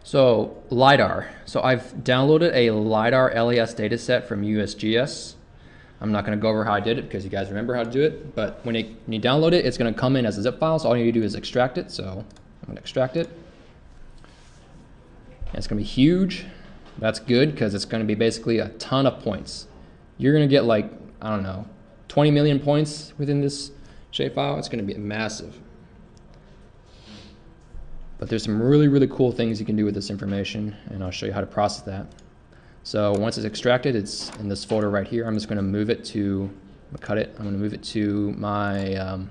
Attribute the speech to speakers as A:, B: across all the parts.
A: So LIDAR. So I've downloaded a LIDAR LAS dataset from USGS. I'm not going to go over how I did it because you guys remember how to do it. But when you download it, it's going to come in as a zip file. So all you need to do is extract it. So I'm going to extract it. And it's going to be huge. That's good because it's going to be basically a ton of points. You're going to get like, I don't know, 20 million points within this shapefile. It's going to be massive. But there's some really, really cool things you can do with this information, and I'll show you how to process that. So once it's extracted, it's in this folder right here. I'm just going to move it to, I'm going to cut it. I'm going to move it to my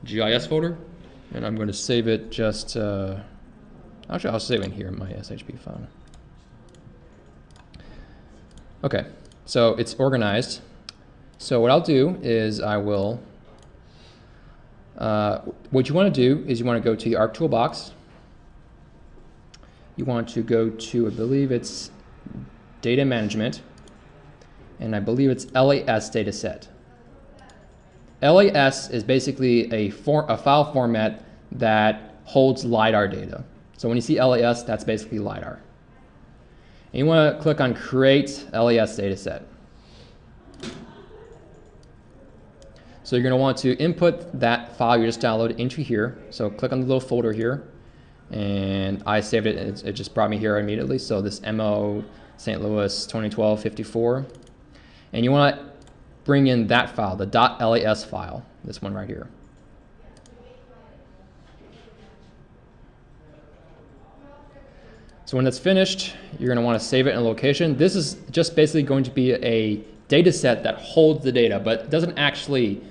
A: GIS folder, and I'm going to save it just, actually I'll save it in here in my SHP file. Okay, so it's organized. So what I'll do is I will, what you want to do is you want to go to the ARC toolbox. You want to go to, I believe it's data management, and I believe it's LAS Dataset. LAS is basically a file format that holds LIDAR data. So when you see LAS, that's basically LIDAR. And you want to click on Create LAS Dataset. So you're going to want to input that file you just downloaded into here. So click on the little folder here, and I saved it. It just brought me here immediately. So this MO St. Louis 2012-54, and you want to bring in that file, the .las file, this one right here. So when that's finished, you're going to want to save it in a location. This is just basically going to be a data set that holds the data, but doesn't actually,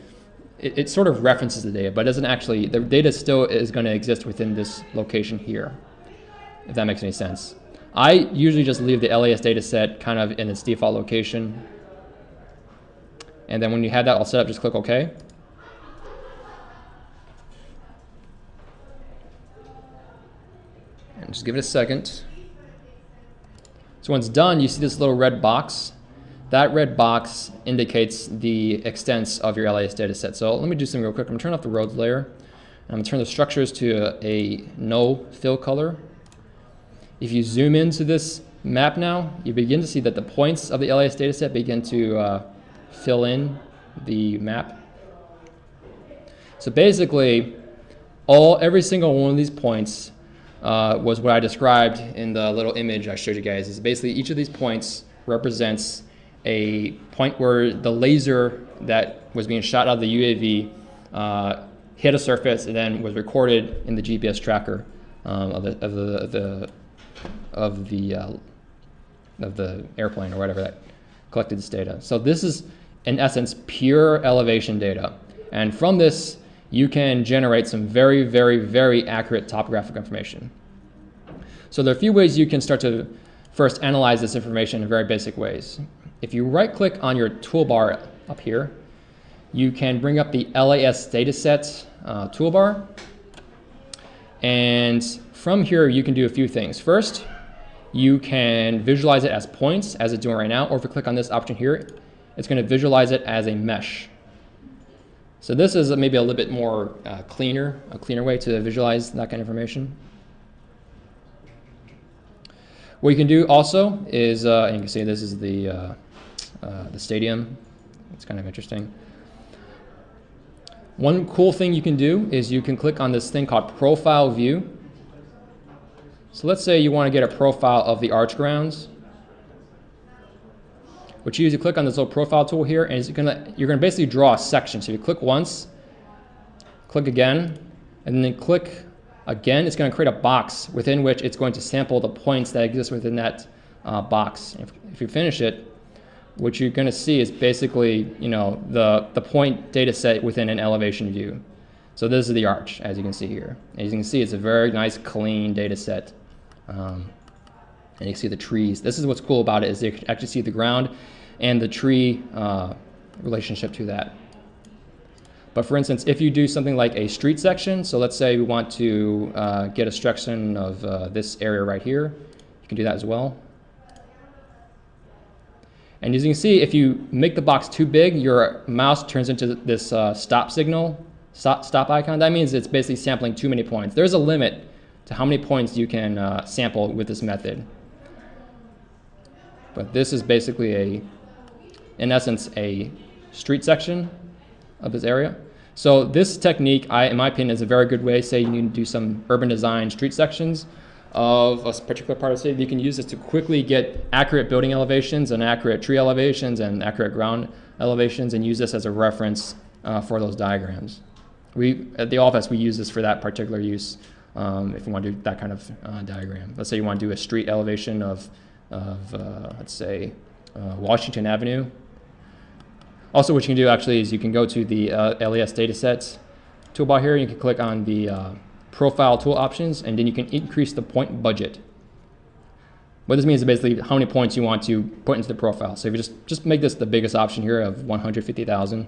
A: it sort of references the data, but doesn't actually, the data still is going to exist within this location here, if that makes any sense. I usually just leave the LAS data set kind of in its default location. And then when you have that all set up, just click OK. And just give it a second. So when it's done, you see this little red box. That red box indicates the extents of your LAS dataset. So let me do something real quick. I'm going to turn off the roads layer. And I'm going to turn the structures to a no fill color. If you zoom into this map now, you begin to see that the points of the LAS dataset begin to fill in the map. So basically, every single one of these points was what I described in the little image I showed you guys. Is basically each of these points represents a point where the laser that was being shot out of the UAV hit a surface and then was recorded in the GPS tracker of the airplane or whatever that collected this data. So this is, in essence, pure elevation data. And from this, you can generate some very, very, very accurate topographic information. So there are a few ways you can start to first analyze this information in very basic ways. If you right-click on your toolbar up here, you can bring up the LAS Dataset toolbar. And from here, you can do a few things. First, you can visualize it as points, as it's doing right now. Or if you click on this option here, it's going to visualize it as a mesh. So this is maybe a little bit more a cleaner way to visualize that kind of information. What you can do also is, and you can see this is the stadium. It's kind of interesting. One cool thing you can do is you can click on this thing called Profile View. So let's say you want to get a profile of the arch grounds. What you do is you click on this little profile tool here, and you're gonna basically draw a section. So you click once, click again, and then click again. It's going to create a box within which it's going to sample the points that exist within that box. If you finish it, what you're going to see is basically, the point data set within an elevation view. So this is the arch, as you can see here. As you can see, it's a very nice, clean data set. And you can see the trees. This is what's cool about it, is you can actually see the ground and the tree relationship to that. But for instance, if you do something like a street section, so let's say we want to get a section of this area right here, you can do that as well. And as you can see, if you make the box too big, your mouse turns into this stop signal, stop icon. That means it's basically sampling too many points. There's a limit to how many points you can sample with this method. But this is basically in essence, a street section of this area. So this technique, in my opinion, is a very good way. Say you need to do some urban design street sections of a particular part of the city. You can use this to quickly get accurate building elevations and accurate tree elevations and accurate ground elevations, and use this as a reference for those diagrams. At the office, we use this for that particular use if you want to do that kind of diagram. Let's say you want to do a street elevation of let's say, Washington Avenue. Also, what you can do actually is you can go to the LAS Dataset toolbar here. You can click on the profile tool options, and then you can increase the point budget. What this means is basically how many points you want to put into the profile. So if you just make this the biggest option here of 150,000,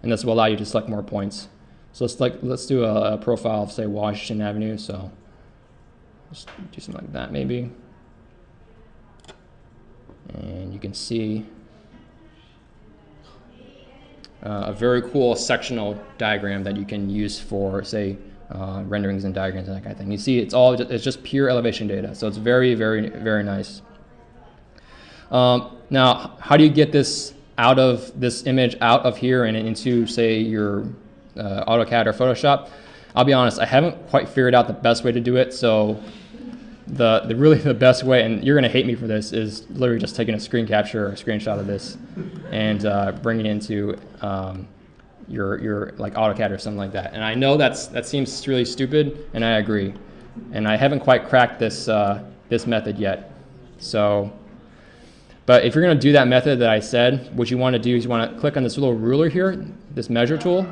A: and this will allow you to select more points. So let's do a profile of, say, Washington Avenue. So let's do something like that maybe. And you can see a very cool sectional diagram that you can use for, say, renderings and diagrams and that kind of thing. You see, it's just pure elevation data, so it's very, very, very nice. Now, how do you get this image out of here and into, say, your AutoCAD or Photoshop? I'll be honest, I haven't quite figured out the best way to do it. So really the best way, and you're gonna hate me for this, is literally just taking a screen capture or a screenshot of this and bringing it into your like AutoCAD or something like that. And I know that seems really stupid, and I agree. And I haven't quite cracked this method yet. So, but if you're gonna do that method that I said, what you want to do is you want to click on this little ruler here, this measure tool.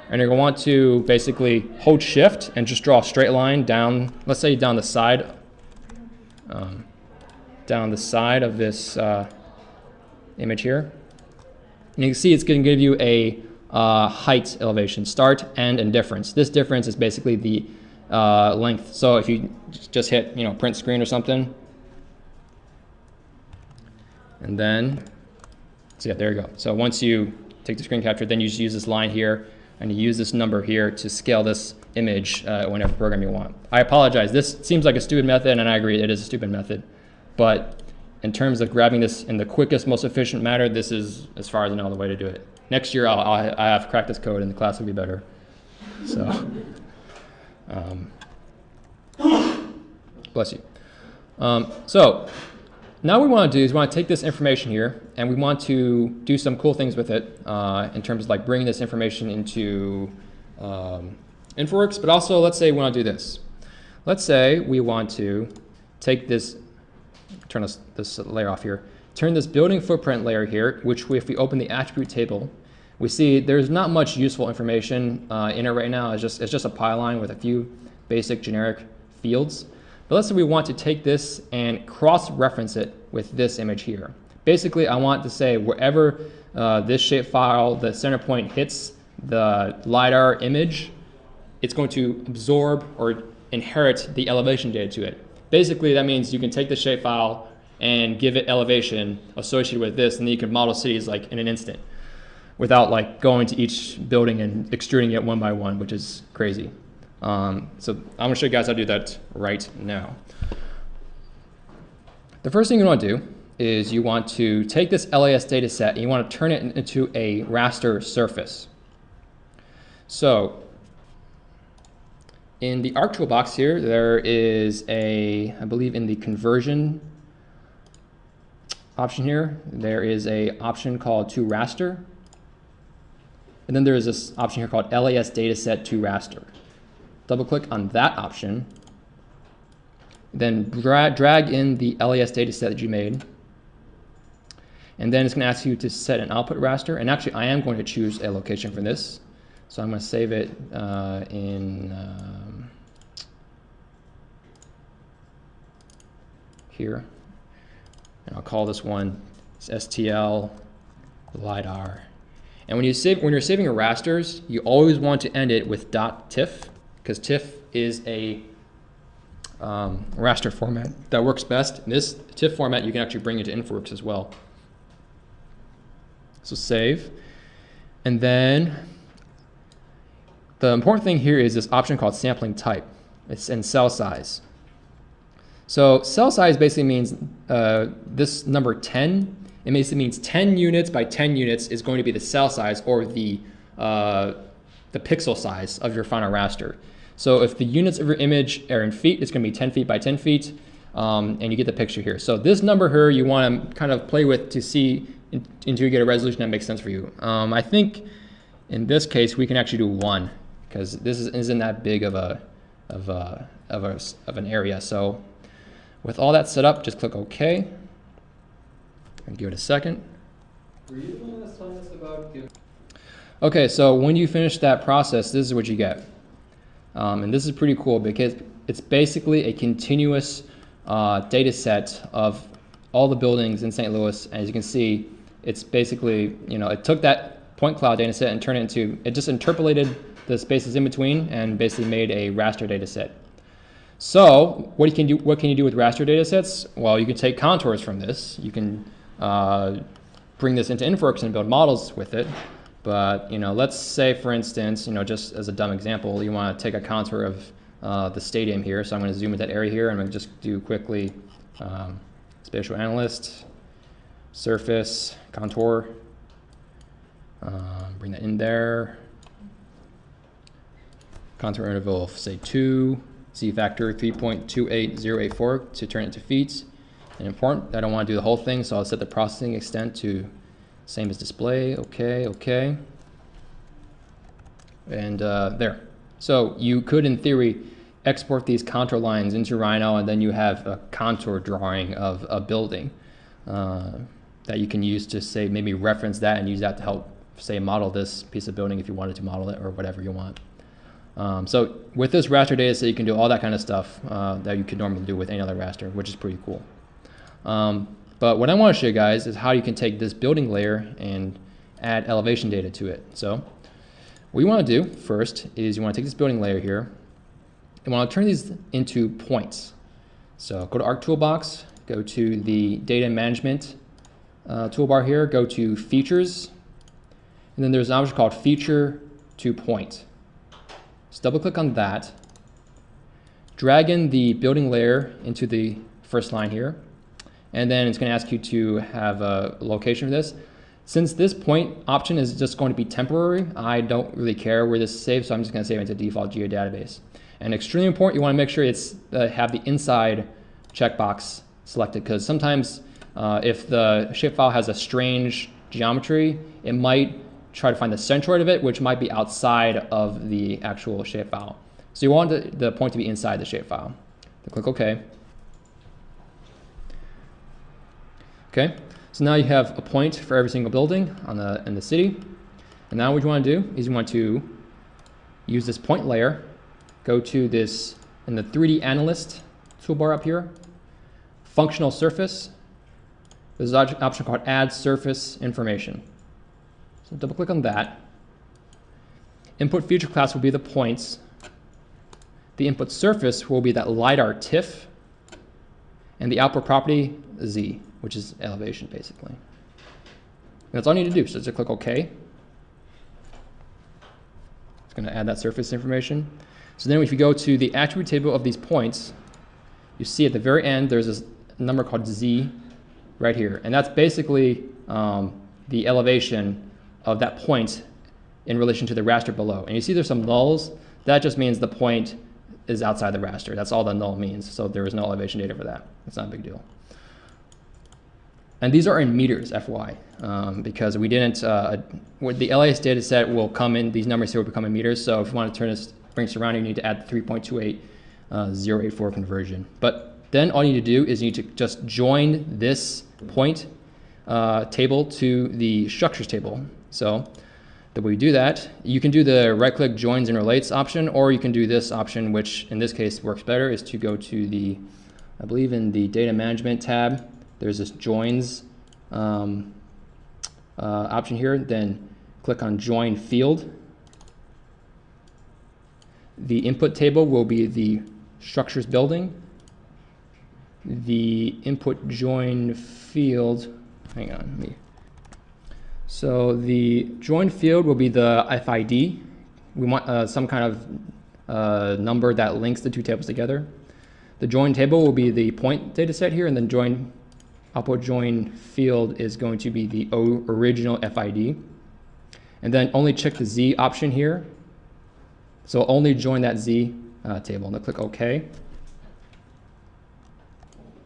A: And you're going to want to basically hold shift and just draw a straight line down, let's say down the side of this image here. And you can see it's going to give you a height elevation, start, end, and difference. This difference is basically the length. So if you just hit, print screen or something, and then, so yeah, there you go. So once you take the screen capture, then you just use this line here, and you use this number here to scale this image whenever program you want. I apologize. This seems like a stupid method, and I agree it is a stupid method. But in terms of grabbing this in the quickest, most efficient manner, this is, as far as I know, the way to do it. Next year, I have cracked this code, and the class will be better. So, bless you. So now what we want to do is we want to take this information here, and we want to do some cool things with it in terms of like bringing this information into InfoWorks, but also let's say we want to do this. Let's say we want to take this, turn this layer off here, turn this building footprint layer here, which if we open the attribute table, we see there's not much useful information in it right now. It's just a pie line with a few basic generic fields. But let's say we want to take this and cross-reference it with this image here. Basically, I want to say wherever this shapefile, the center point hits the LIDAR image, it's going to absorb or inherit the elevation data to it. Basically, that means you can take the shapefile and give it elevation associated with this, and then you can model cities like in an instant without like going to each building and extruding it one by one, which is crazy. So I'm going to show you guys how to do that right now. The first thing you want to do is you want to take this LAS dataset and you want to turn it into a raster surface. So in the ARC toolbox here, there is I believe in the conversion option here, there is a option called to raster. And then there is this option here called LAS Dataset to Raster. Double click on that option, then drag in the LAS dataset that you made. And then it's going to ask you to set an output raster. And actually, I am going to choose a location for this. So I'm going to save it in here. And I'll call this one STL LIDAR. And when you're saving your rasters, you always want to end it with .tiff, because TIFF is a raster format that works best. In this TIFF format, you can actually bring into InfoWorks as well. So save. And then the important thing here is this option called sampling type. It's in cell size. So cell size basically means this number 10, it basically means 10 units by 10 units is going to be the cell size, or the pixel size of your final raster. So if the units of your image are in feet, it's going to be 10 feet by 10 feet, and you get the picture here. So this number here you want to kind of play with to see until you get a resolution that makes sense for you. I think in this case we can actually do 1, because this isn't that big of an area. So with all that set up, just click OK and give it a second.
B: Were you the one that's telling us about giving?
A: Okay, so when you finish that process, this is what you get. And this is pretty cool because it's basically a continuous data set of all the buildings in St. Louis. As you can see, it's basically, it took that point cloud data set and turned it into, it just interpolated the spaces in between and basically made a raster data set. So what can you do with raster data sets? Well, you can take contours from this. You can bring this into Infoworks and build models with it. But let's say, for instance, just as a dumb example, you want to take a contour of the stadium here. So I'm going to zoom into that area here. I'm going to just do quickly spatial analyst, surface, contour. Bring that in there. Contour interval of say 2, Z factor 3.28084 to turn it into feet. And important, I don't want to do the whole thing, so I'll set the processing extent to same as display. Okay. And there. So you could, in theory, export these contour lines into Rhino, and then you have a contour drawing of a building that you can use to, say, maybe reference that and use that to help, say, model this piece of building if you wanted to model it or whatever you want. So with this raster data set, you can do all that kind of stuff that you could normally do with any other raster, which is pretty cool. But what I want to show you guys is how you can take this building layer and add elevation data to it. So what you want to do first is you want to take this building layer here and want to turn these into points. So go to Arc Toolbox, go to the data management toolbar here, go to features, and then there's an option called feature to point. Just double click on that, drag in the building layer into the first line here, and then it's going to ask you to have a location for this. Since this point option is just going to be temporary, I don't really care where this is saved, so I'm just going to save it to default geodatabase. And extremely important, you want to make sure it's have the inside checkbox selected, because sometimes if the shapefile has a strange geometry, it might try to find the centroid of it, which might be outside of the actual shapefile. So you want the point to be inside the shapefile. So click OK. Okay, so now you have a point for every single building in the city. And now what you want to do is you want to use this point layer, go to this in the 3D analyst toolbar up here, functional surface. There's an option called add surface information. So double click on that. Input feature class will be the points. The input surface will be that LIDAR TIFF, and the output property Z, which is elevation basically. And that's all you need to do. So just click OK. It's going to add that surface information. So then if you go to the attribute table of these points, you see at the very end there's this number called Z right here. And that's basically the elevation of that point in relation to the raster below. And you see there's some nulls. That just means the point is outside the raster. That's all the null means. So there is no elevation data for that. It's not a big deal. And these are in meters, FY, because we didn't, the LAS data set will come in, these numbers here will become in meters. So if you want to turn this, bring this around, you need to add 3.28084 conversion. But then all you need to do is you need to just join this point table to the structures table. So the way you do that, you can do the right-click joins and relates option, or you can do this option, which in this case works better, is to go to the, I believe in the data management tab, there's this joins option here, then click on join field. The input table will be the structures building. The input join field, hang on, so the join field will be the FID. We want some kind of number that links the two tables together. The join table will be the point data set here, and then output join field is going to be the original FID. And then only check the Z option here. So only join that Z table, and then click OK.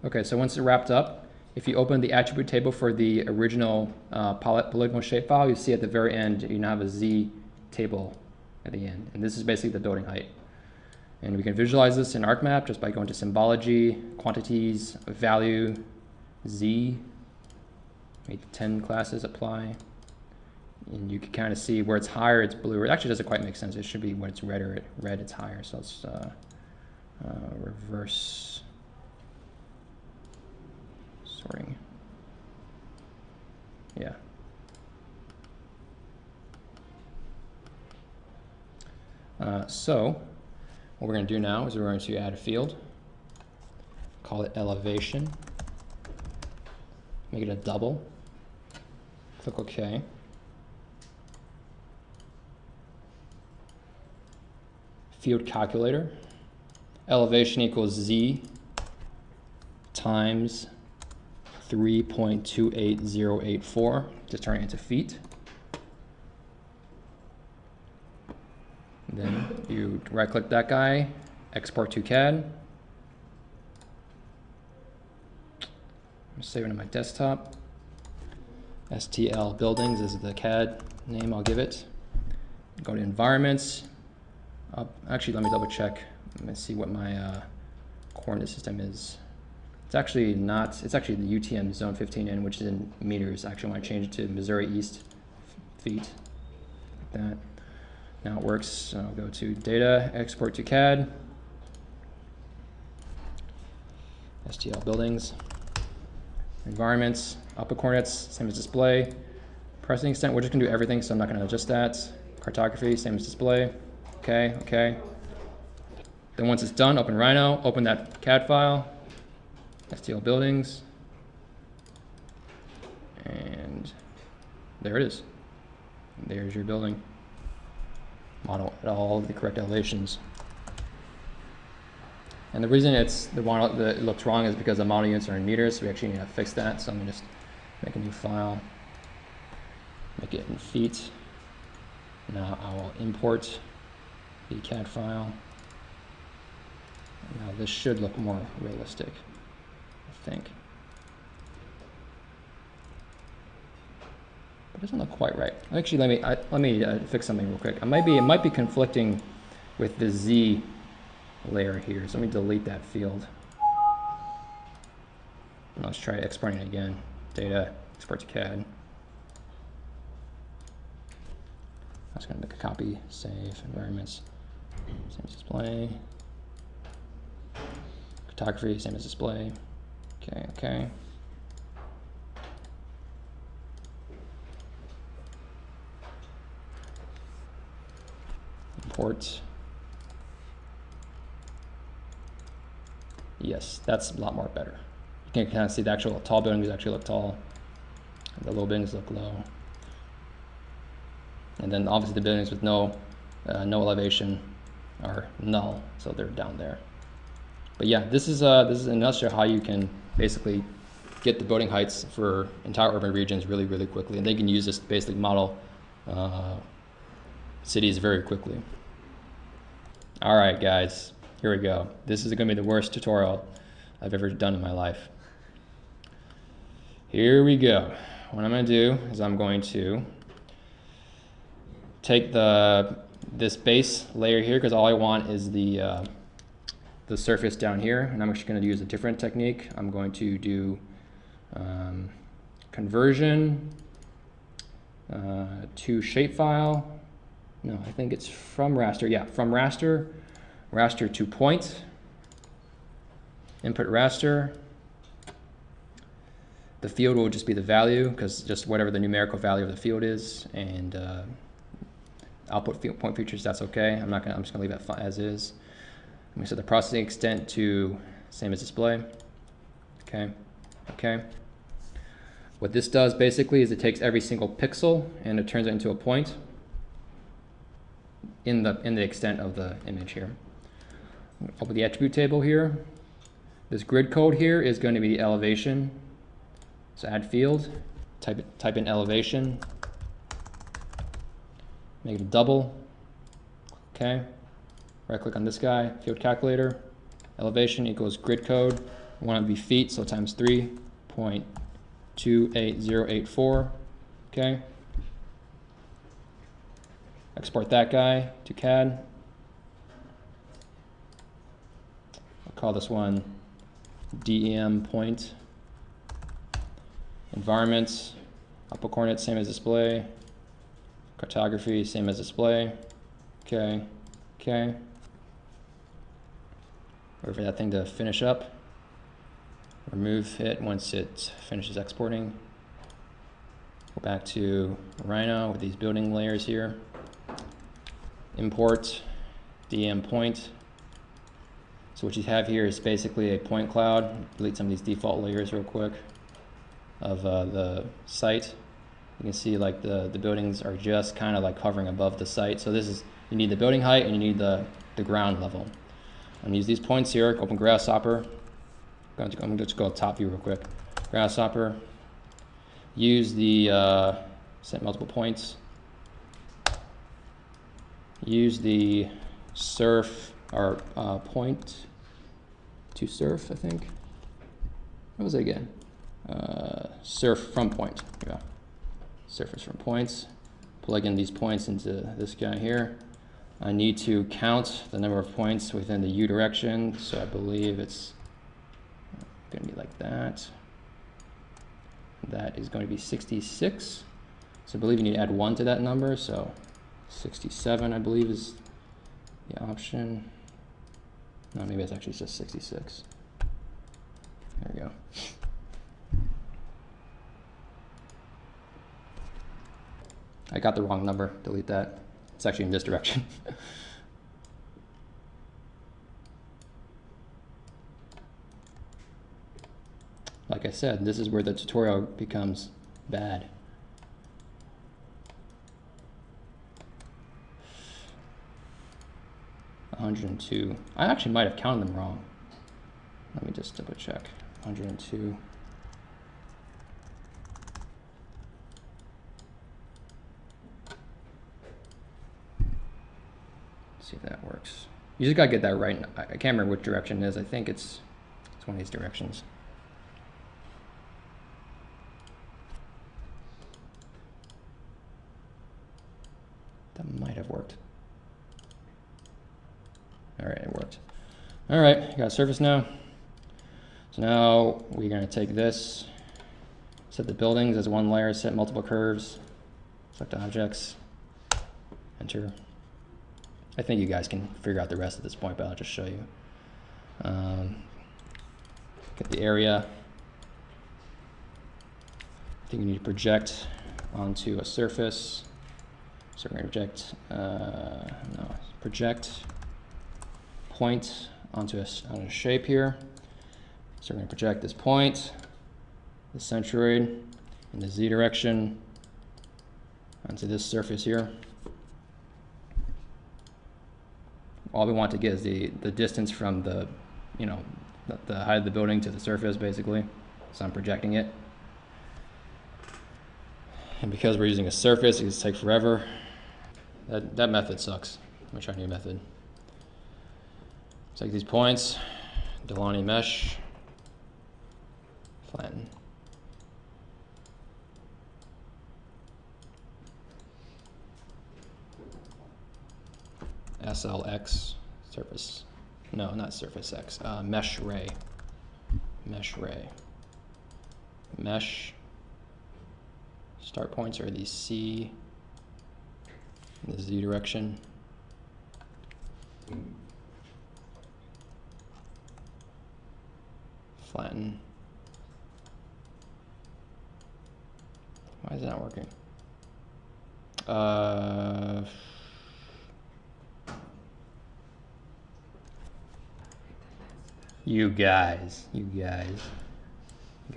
A: Okay, so once it's wrapped up, if you open the attribute table for the original polygonal shapefile, you see at the very end, you now have a Z table at the end. And this is basically the building height. And we can visualize this in ArcMap just by going to symbology, quantities, value, Z, make 10 classes apply. And you can kind of see where it's higher, it's blue. It actually doesn't quite make sense. It should be when it's red, it's higher. So let's reverse sorting. Yeah. So what we're going to do now is we're going to add a field, call it elevation, make it a double, click OK. Field calculator, elevation equals Z times 3.28084 to turn it into feet. Then you right click that guy, export to CAD. I'm saving it on my desktop. STL buildings is the CAD name I'll give it. Go to environments. Actually, let me double check. Let me see what my coordinate system is. It's actually not, it's actually the UTM zone 15N, which is in meters. Actually, I want to change it to Missouri East feet, like that. Now it works. So I'll go to data, export to CAD, STL buildings, environments, output coordinates, same as display. Pressing extent, we're just going to do everything, so I'm not going to adjust that. Cartography, same as display. Okay, okay. Then once it's done, open Rhino, open that CAD file, STL buildings, and there it is. There's your building. Model at all the correct elevations. And the reason it looks wrong is because the model units are in meters, so we actually need to fix that. So I'm gonna just make a new file, make it in feet. Now I will import the CAD file. Now this should look more realistic, I think. It doesn't look quite right. Actually, let me fix something real quick. It might be conflicting with the Z layer here. So let me delete that field. And let's try exporting it again. Data, export to CAD. I'm just going to make a copy, save, environments, same as display. Cartography, same as display. Okay, okay. Import. Yes, that's a lot more better. You can kind of see the actual tall buildings actually look tall. The low buildings look low. And then obviously the buildings with no elevation are null, so they're down there. But yeah, this is in a nutshell how you can basically get the building heights for entire urban regions really, really quickly. And they can use this to basically model cities very quickly. All right, guys, here we go. This is going to be the worst tutorial I've ever done in my life. Here we go. What I'm going to do is I'm going to take this base layer here, because all I want is the surface down here, and I'm actually going to use a different technique. I'm going to do conversion to shapefile. No, I think it's from raster. Yeah, from raster to point. Input raster. The field will just be the value, because just whatever the numerical value of the field is, and output field point features, that's okay. I'm just gonna leave that as is. I'm gonna set the processing extent to same as display. Okay, okay. What this does basically is it takes every single pixel and it turns it into a point in the extent of the image here. Open the attribute table here. This grid code here is going to be the elevation. So add field, type in elevation, make it a double. Okay. Right click on this guy, field calculator, elevation equals grid code. We want it to be feet, so times 3.28084. Okay. Export that guy to CAD. I'll call this one DEM point. Environment, output coordinates, same as display. Cartography, same as display. Okay, okay. Wait for that thing to finish up. Remove it once it finishes exporting. Go back to Rhino with these building layers here. Import DM point. So what you have here is basically a point cloud. Delete some of these default layers real quick of the site. You can see like the buildings are just kind of like hovering above the site. So this is, you need the building height and you need the ground level. I'm gonna use these points here, open Grasshopper. I'm gonna just go top view real quick. Grasshopper, use the set multiple points. Use the surf or point to surf, I think. What was it again? Surf from point. Yeah. Surface from points. Plug in these points into this guy here. I need to count the number of points within the U direction, so I believe it's going to be like that. That is going to be 66. So I believe you need to add 1 to that number, so 67 I believe is the option. No, maybe it's actually just 66. There we go. I got the wrong number, delete that. It's actually in this direction. Like I said, this is where the tutorial becomes bad. $102. I actually might have counted them wrong. Let me just double check. 102. See if that works. You just gotta get that right. I can't remember which direction it is. I think it's one of these directions. That might have worked. All right, it worked. All right, got a surface now. So now we're gonna take this, set the buildings as one layer, set multiple curves, select objects, enter. I think you guys can figure out the rest at this point, but I'll just show you. Get the area. I think you need to project onto a surface. So we're going to project point onto a shape here. So we're going to project this point, the centroid, in the Z direction onto this surface here. All we want to get is the distance from the height of the building to the surface, basically. So I'm projecting it. And because we're using a surface, it's going to take forever. That method sucks. Let me try a new method. Take these points, Delaunay mesh, flatten. SLX, surface, no, not surface X, mesh ray, mesh, start points are the C, in the Z direction. Flatten. Why is it not working? You guys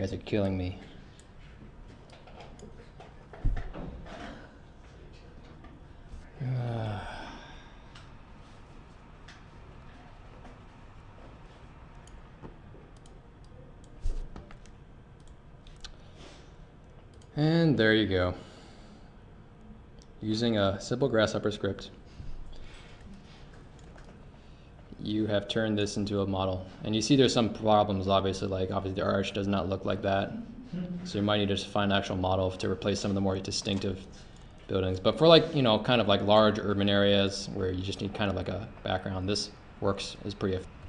A: are killing me. And there you go. Using a simple Grasshopper script, you have turned this into a model. And you see there's some problems, obviously, like obviously the arch does not look like that. So you might need to just find an actual model to replace some of the more distinctive buildings. But for like, you know, kind of like large urban areas where you just need kind of like a background, this works, is pretty effective.